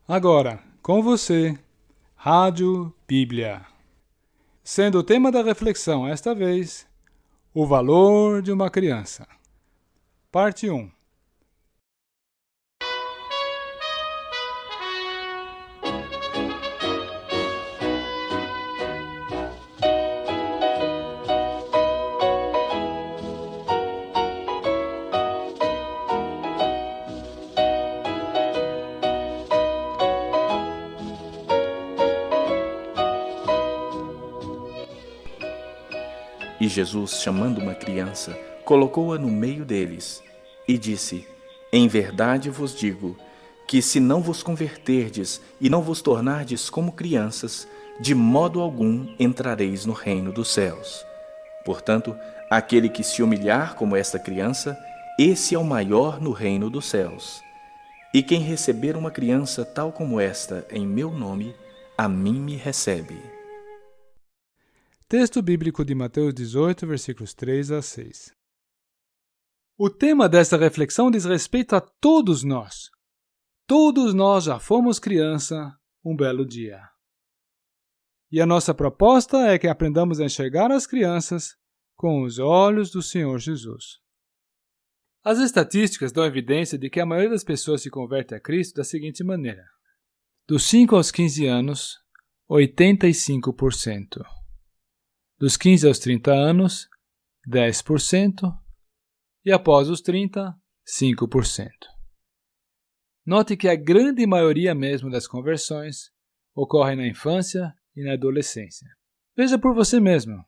Agora, com você, Rádio Bíblia. Sendo o tema da reflexão esta vez, o valor de uma criança. Parte 1. E Jesus, chamando uma criança, colocou-a no meio deles, e disse: Em verdade vos digo, que se não vos converterdes e não vos tornardes como crianças, de modo algum entrareis no reino dos céus. Portanto, aquele que se humilhar como esta criança, esse é o maior no reino dos céus. E quem receber uma criança tal como esta em meu nome, a mim me recebe. Texto bíblico de Mateus 18, versículos 3 a 6. O tema desta reflexão diz respeito a todos nós. Todos nós já fomos criança um belo dia. E a nossa proposta é que aprendamos a enxergar as crianças com os olhos do Senhor Jesus. As estatísticas dão evidência de que a maioria das pessoas se converte a Cristo da seguinte maneira: dos 5 aos 15 anos, 85%. Dos 15 aos 30 anos, 10%. E após os 30, 5%. Note que a grande maioria mesmo das conversões ocorre na infância e na adolescência. Veja por você mesmo.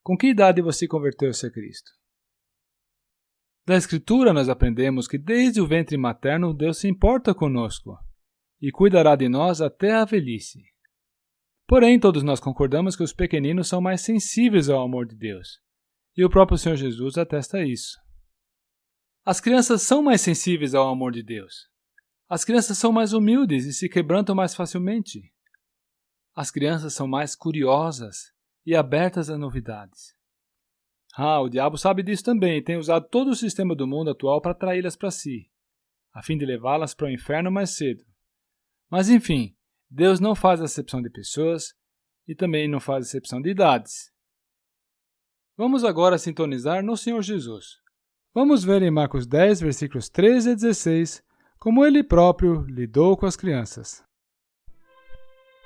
Com que idade você converteu-se a Cristo? Da Escritura nós aprendemos que desde o ventre materno Deus se importa conosco e cuidará de nós até a velhice. Porém, todos nós concordamos que os pequeninos são mais sensíveis ao amor de Deus, e o próprio Senhor Jesus atesta isso. As crianças são mais sensíveis ao amor de Deus. As crianças são mais humildes e se quebrantam mais facilmente. As crianças são mais curiosas e abertas a novidades. O diabo sabe disso também e tem usado todo o sistema do mundo atual para atraí-las para si, a fim de levá-las para o inferno mais cedo. Mas enfim, Deus não faz acepção de pessoas e também não faz acepção de idades. Vamos agora sintonizar no Senhor Jesus. Vamos ver em Marcos 10, versículos 13 a 16, como ele próprio lidou com as crianças.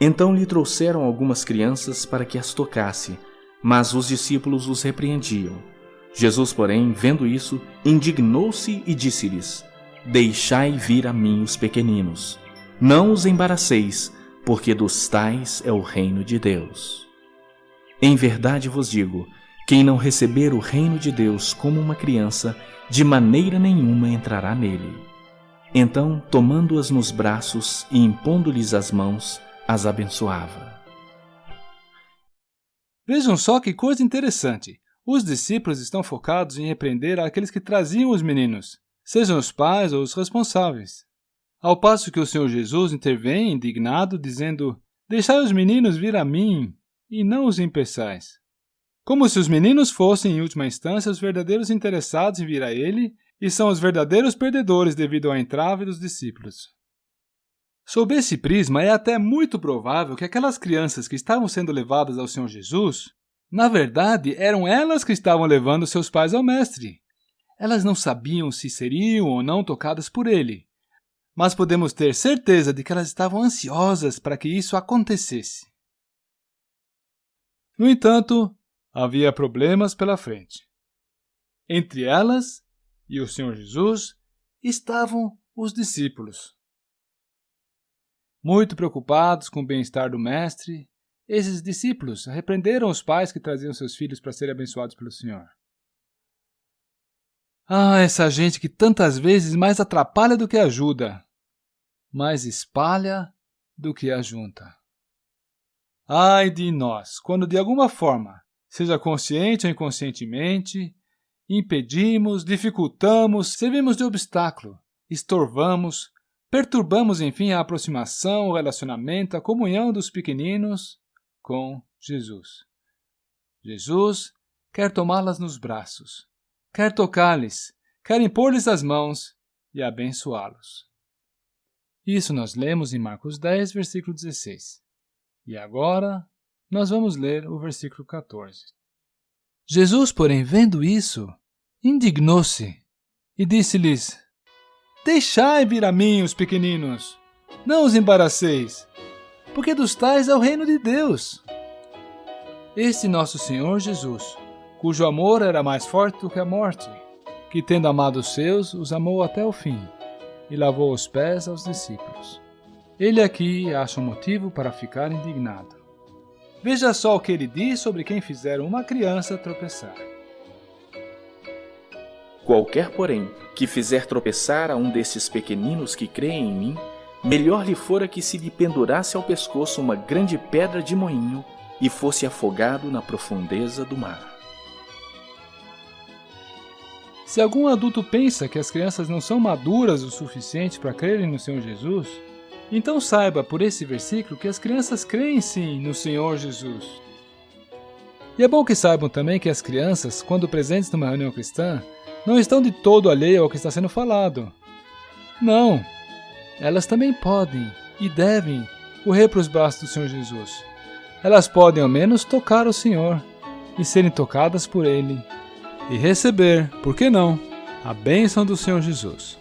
Então lhe trouxeram algumas crianças para que as tocasse, mas os discípulos os repreendiam. Jesus, porém, vendo isso, indignou-se e disse-lhes: Deixai vir a mim os pequeninos. Não os embaraceis, porque dos tais é o reino de Deus. Em verdade vos digo, quem não receber o reino de Deus como uma criança, de maneira nenhuma entrará nele. Então, tomando-as nos braços e impondo-lhes as mãos, as abençoava. Vejam só que coisa interessante. Os discípulos estão focados em repreender aqueles que traziam os meninos, sejam os pais ou os responsáveis. Ao passo que o Senhor Jesus intervém indignado, dizendo: Deixai os meninos vir a mim, e não os impeçais. Como se os meninos fossem, em última instância, os verdadeiros interessados em vir a ele, e são os verdadeiros perdedores devido ao entrave dos discípulos. Sob esse prisma, é até muito provável que aquelas crianças que estavam sendo levadas ao Senhor Jesus, na verdade, eram elas que estavam levando seus pais ao Mestre. Elas não sabiam se seriam ou não tocadas por ele, mas podemos ter certeza de que elas estavam ansiosas para que isso acontecesse. No entanto, havia problemas pela frente. Entre elas e o Senhor Jesus estavam os discípulos. Muito preocupados com o bem-estar do Mestre, esses discípulos repreenderam os pais que traziam seus filhos para serem abençoados pelo Senhor. Essa gente que tantas vezes mais atrapalha do que ajuda, mais espalha do que ajunta. Ai de nós, quando de alguma forma, seja consciente ou inconscientemente, impedimos, dificultamos, servimos de obstáculo, estorvamos, perturbamos, enfim, a aproximação, o relacionamento, a comunhão dos pequeninos com Jesus. Jesus quer tomá-las nos braços, quer tocar-lhes, quer impor-lhes as mãos e abençoá-los. Isso nós lemos em Marcos 10, versículo 16. E agora, nós vamos ler o versículo 14. Jesus, porém, vendo isso, indignou-se e disse-lhes: Deixai vir a mim os pequeninos, não os embaraceis, porque dos tais é o reino de Deus. Este nosso Senhor Jesus, cujo amor era mais forte do que a morte, que tendo amado os seus, os amou até o fim, e lavou os pés aos discípulos. Ele aqui acha um motivo para ficar indignado. Veja só o que ele diz sobre quem fizeram uma criança tropeçar. Qualquer, porém, que fizer tropeçar a um desses pequeninos que creem em mim, melhor lhe fora que se lhe pendurasse ao pescoço uma grande pedra de moinho e fosse afogado na profundeza do mar. Se algum adulto pensa que as crianças não são maduras o suficiente para crerem no Senhor Jesus, então saiba por esse versículo que as crianças creem sim no Senhor Jesus. E é bom que saibam também que as crianças, quando presentes numa reunião cristã, não estão de todo alheias ao que está sendo falado. Não, elas também podem e devem correr para os braços do Senhor Jesus. Elas podem ao menos tocar o Senhor e serem tocadas por Ele e receber, por que não, a bênção do Senhor Jesus.